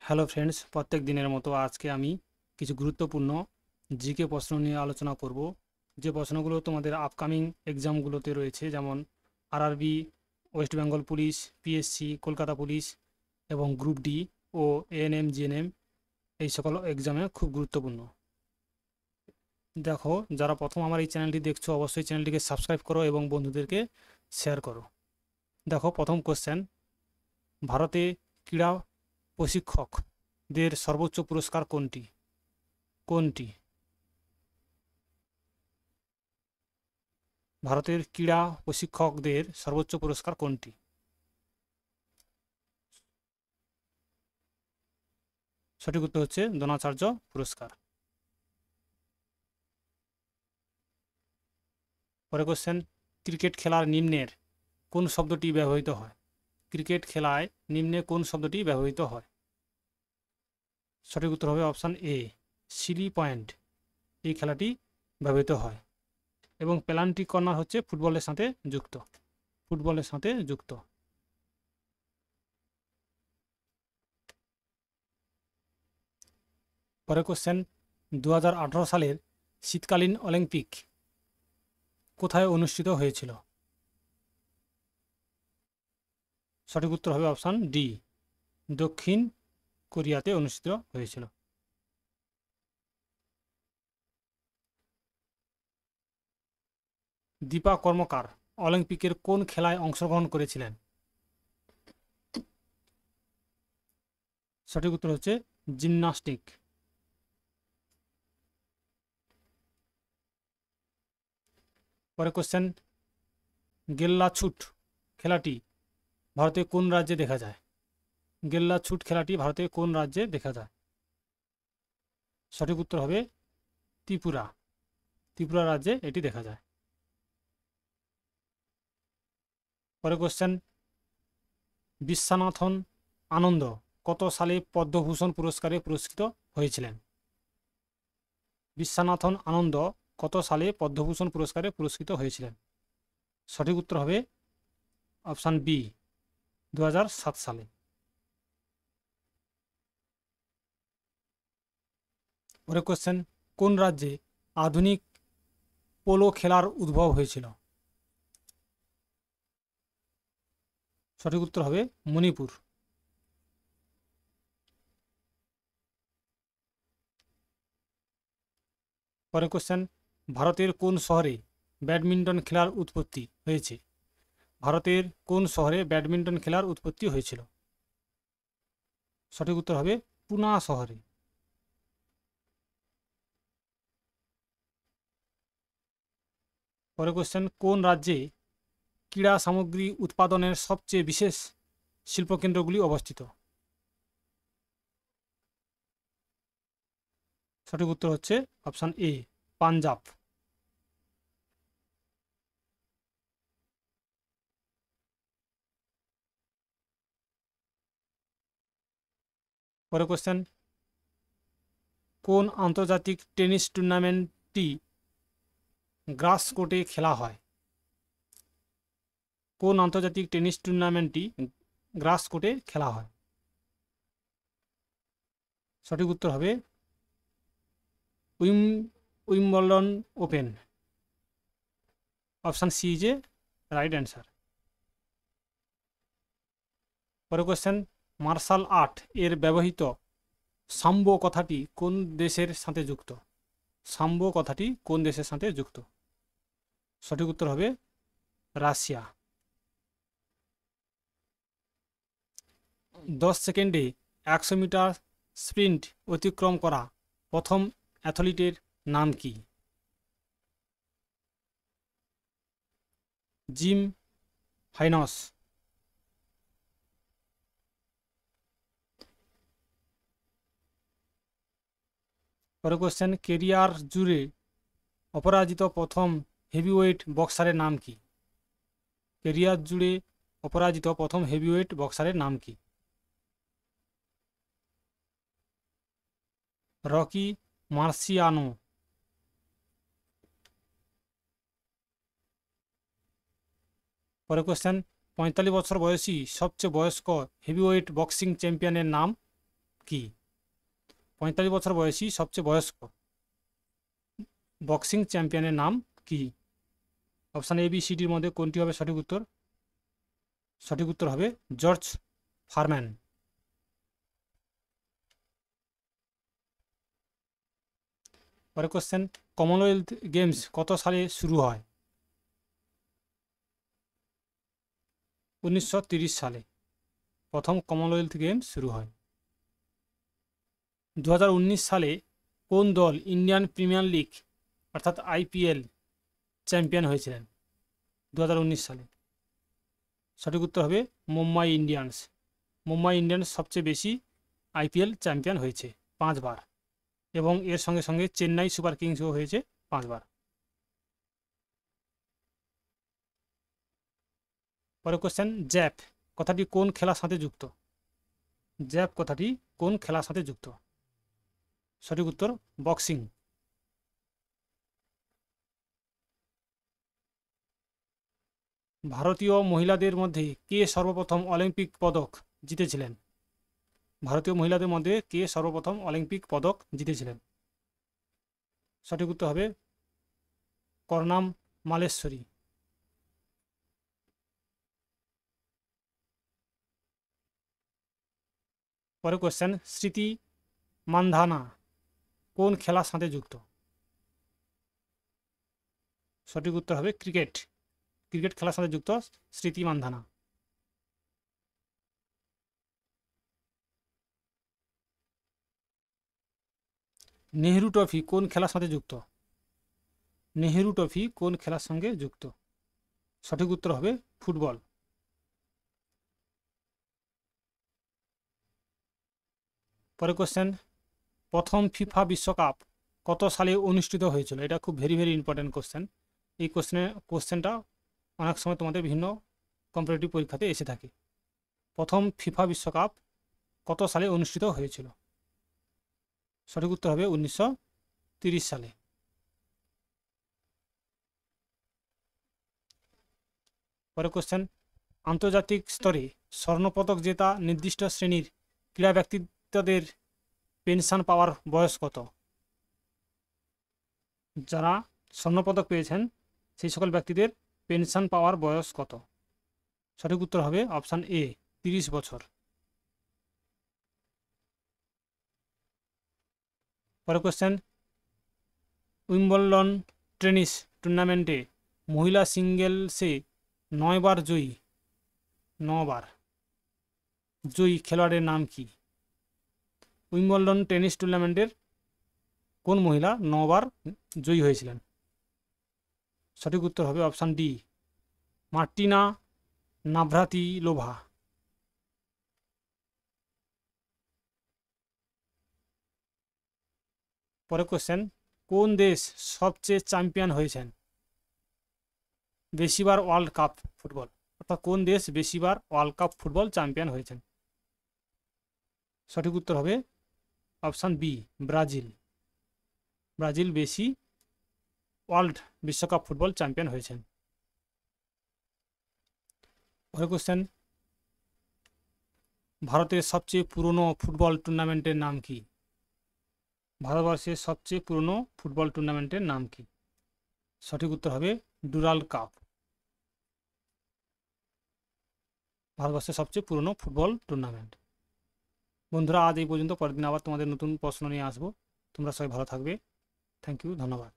Hello friends, প্রত্যেক দিনের মতো আজকে আমি কিছু গুরুত্বপূর্ণ জিকে প্রশ্ন নিয়ে আলোচনা করব। যে প্রশ্নগুলো তোমাদের আপকামিং এক্সামগুলোতে রয়েছে, যেমন RRB, West Bengal police, PSC, Kolkata police এবং গ্রুপ ডি ও এএনএম জিএনএম, এই সকল এক্সামে খুব গুরুত্বপূর্ণ। দেখো, যারা প্রথম আমার এই চ্যানেলটি দেখছো অবশ্যই চ্যানেলটিকে সাবস্ক্রাইব করো এবং বন্ধুদেরকে শেয়ার করো। দেখো, প্রথম কোশ্চেন, ভারতে ক্রীড়া প্রশিক্ষকদের সর্বোচ্চ পুরস্কার কোনটি? কোনটি? ভারতের ক্রীড়া প্রশিক্ষকদের সর্বোচ্চ পুরস্কার কোনটি? সঠিক উত্তর হচ্ছে দ্রোণাচার্য পুরস্কার। পরে কোশ্চেন, ক্রিকেট খেলার নিম্নের কোন শব্দটি ব্যবহৃত হয়? ক্রিকেট খেলায় নিম্নে কোন শব্দটি ব্যবহৃত হয়? সঠিক উত্তর হবে অপশান এ, সিলি পয়েন্ট। এই খেলাটি ব্যবহৃত হয় এবং পেনাল্টি কর্নার হচ্ছে ফুটবলের সাথে যুক্ত। ফুটবলের সাথে যুক্ত। পরে কোশ্চেন, 2018 সালের শীতকালীন অলিম্পিক কোথায় অনুষ্ঠিত হয়েছিল? সঠিক উত্তর হবে অপশান ডি, দক্ষিণ কোরিয়াতে অনুষ্ঠিত হয়েছিল। দীপা কর্মকার অলিম্পিকের কোন খেলায় অংশগ্রহণ করেছিলেন? সঠিক উত্তর হচ্ছে জিমন্যাস্টিক। পরে কোশ্চেন, গেল্লা ছুট খেলাটি ভারতে কোন রাজ্যে দেখা যায়? গেল্লা ছুট খেলাটি ভারতে কোন রাজ্যে দেখা যায়? সঠিক উত্তর হবে ত্রিপুরা। ত্রিপুরা রাজ্যে এটি দেখা যায়। পরে কোশ্চেন, বিশ্বনাথন আনন্দ কত সালে পদ্মভূষণ পুরস্কারে পুরস্কৃত হয়েছিলেন? বিশ্বনাথন আনন্দ কত সালে পদ্মভূষণ পুরস্কারে পুরস্কৃত হয়েছিলেন? সঠিক উত্তর হবে অপশান বি, 2007 সালে। পরে কোশ্চেন, কোন রাজ্যে আধুনিক পোলো খেলার উদ্ভব হয়েছিল? সঠিক উত্তর হবে মণিপুর। পরে কোশ্চেন, ভারতের কোন শহরে ব্যাডমিন্টন খেলার উৎপত্তি হয়েছে? ভারতের কোন শহরে ব্যাডমিন্টন খেলার উৎপত্তি হয়েছিল? সঠিক উত্তর হবে পুনা শহরে। পরে কোশ্চেন, কোন রাজ্যে ক্রীড়া সামগ্রী উৎপাদনের সবচেয়ে বিশেষ শিল্পকেন্দ্রগুলি অবস্থিত? সঠিক উত্তর হচ্ছে অপশান এ, পাঞ্জাব। পরে কোশ্চেন, কোন আন্তর্জাতিক টেনিস টুর্নামেন্টটি গ্রাস কোর্টে খেলা হয়? কোন আন্তর্জাতিক টেনিস টুর্নামেন্টটি গ্রাস কোর্টে খেলা হয়? সঠিক উত্তর হবে Wimbledon open. Option C is a right answer. পরে কোশ্চেন, মার্শাল আর্ট এর ব্যবহৃত সাম্বো কথাটি কোন দেশের সাথে যুক্ত? সাম্বো কথাটি কোন দেশের সাথে যুক্ত? সঠিক উত্তর হবে রাশিয়া। 10 সেকেন্ডে 100 মিটার স্প্রিন্ট অতিক্রম করা প্রথম অ্যাথলিটের নাম কি? Gym Hynes. পরে কোশ্চেন, কেরিয়ার জুড়ে অপরাজিত প্রথম হেভিওয়েট বক্সারের নাম কি? কেরিয়ার জুড়ে অপরাজিত প্রথম হেভিওয়েট বক্সারের নাম কি? রকি মার্সিয়ানো। পরে কোশ্চেন, 45 বছর বয়সী সবচেয়ে বয়স্ক হেভিওয়েট বক্সিং চ্যাম্পিয়নের নাম কি? 45 বছর বয়সী সবচেয়ে বয়স্ক বক্সিং চ্যাম্পিয়নের নাম কি? অপশান এ বি সি ডির মধ্যে কোনটি হবে সঠিক উত্তর? সঠিক উত্তর হবে জর্জ ফারম্যান। পরের কোশ্চেন, কমনওয়েলথ গেমস কত সালে শুরু হয়? 1930 সালে প্রথম কমনওয়েলথ গেমস শুরু হয়। 2019 সালে কোন দল ইন্ডিয়ান প্রিমিয়ার লিগ অর্থাৎ আইপিএল চ্যাম্পিয়ন হয়েছিলেন? 2019 সালে সঠিক উত্তর হবে মুম্বাই ইন্ডিয়ান্স। মুম্বাই ইন্ডিয়ান্স সবচেয়ে বেশি আইপিএল চ্যাম্পিয়ন হয়েছে 5 বার, এবং এর সঙ্গে সঙ্গে চেন্নাই সুপার কিংসও হয়েছে 5 বার। পরের কোশ্চেন, জ্যাপ কথাটি কোন খেলার সাথে যুক্ত? জ্যাপ কথাটি কোন খেলার সাথে যুক্ত? সঠিক উত্তর বক্সিং। ভারতীয় মহিলাদের মধ্যে কে সর্বপ্রথম অলিম্পিক পদক জিতেছিলেন? ভারতীয় মহিলাদের মধ্যে কে সর্বপ্রথম অলিম্পিক পদক জিতেছিলেন? সঠিক উত্তর হবে কর্ণাম মালেশ্বরী। পরের কোশ্চেন, স্মৃতি মান্ধানা কোন খেলার সাথে যুক্ত? সঠিক উত্তর হবে ক্রিকেট। ক্রিকেট খেলার সাথে যুক্ত স্মৃতি মান্ধানা। নেহেরু ট্রফি কোন খেলার সাথে যুক্ত? নেহেরু ট্রফি কোন খেলার সঙ্গে যুক্ত? সঠিক উত্তর হবে ফুটবল। পরের কোশ্চেন, প্রথম ফিফা বিশ্বকাপ কত সালে অনুষ্ঠিত হয়েছিল? এটা খুব ভেরি ইম্পর্টেন্ট কোশ্চেন। এই কোশ্চেনটা অনেক সময় তোমাদের বিভিন্ন কম্পিটিটিভ পরীক্ষাতে এসে থাকে। প্রথম ফিফা বিশ্বকাপ কত সালে অনুষ্ঠিত হয়েছিল? সঠিক উত্তর হবে 1930 সালে। পরের কোশ্চেন, আন্তর্জাতিক স্তরে স্বর্ণপদক জেতা নির্দিষ্ট শ্রেণীর ক্রীড়া ব্যক্তিত্বদের পেনশন পাওয়ার বয়স কত? যারা স্বর্ণপদক পেয়েছেন সেই সকল ব্যক্তিদের পেনশন পাওয়ার বয়স কত? সঠিক উত্তর হবে অপশান এ 30 বছর। পরের কোশ্চেন, উইম্বলডন টেনিস টুর্নামেন্টে মহিলা সিঙ্গেলসে 9 বার জয়ী খেলোয়াড়ের নাম কি? উইম্বলডন টেনিস টুর্নামেন্টের কোন মহিলা 9 বার জয়ী হয়েছিলেন? সঠিক উত্তর হবে অপশান ডি মার্টিনা নাভ্রাতিলোভা। পরের কোশ্চেন, কোন দেশ সবচেয়ে চ্যাম্পিয়ন হয়েছেন বেশিবার ওয়ার্ল্ড কাপ ফুটবল? অর্থাৎ কোন দেশ বেশিবার ওয়ার্ল্ড কাপ ফুটবল চ্যাম্পিয়ন হয়েছেন? সঠিক উত্তর হবে অপশান বি ব্রাজিল। ব্রাজিল বেশি ওয়ার্ল্ড বিশ্বকাপ ফুটবল চ্যাম্পিয়ন হয়েছেন। পরের কোশ্চেন, ভারতের সবচেয়ে পুরনো ফুটবল টুর্নামেন্টের নাম কি? ভারতবর্ষের সবচেয়ে পুরনো ফুটবল টুর্নামেন্টের নাম কি? সঠিক উত্তর হবে ডুরান্ড কাপ। ভারতবর্ষের সবচেয়ে পুরনো ফুটবল টুর্নামেন্ট। বন্ধুরা, আজ এই পর্যন্ত। পরের দিন আবার তোমাদের নতুন প্রশ্ন নিয়ে আসবো। তোমরা সবাই ভালো থাকবে। থ্যাংক ইউ, ধন্যবাদ।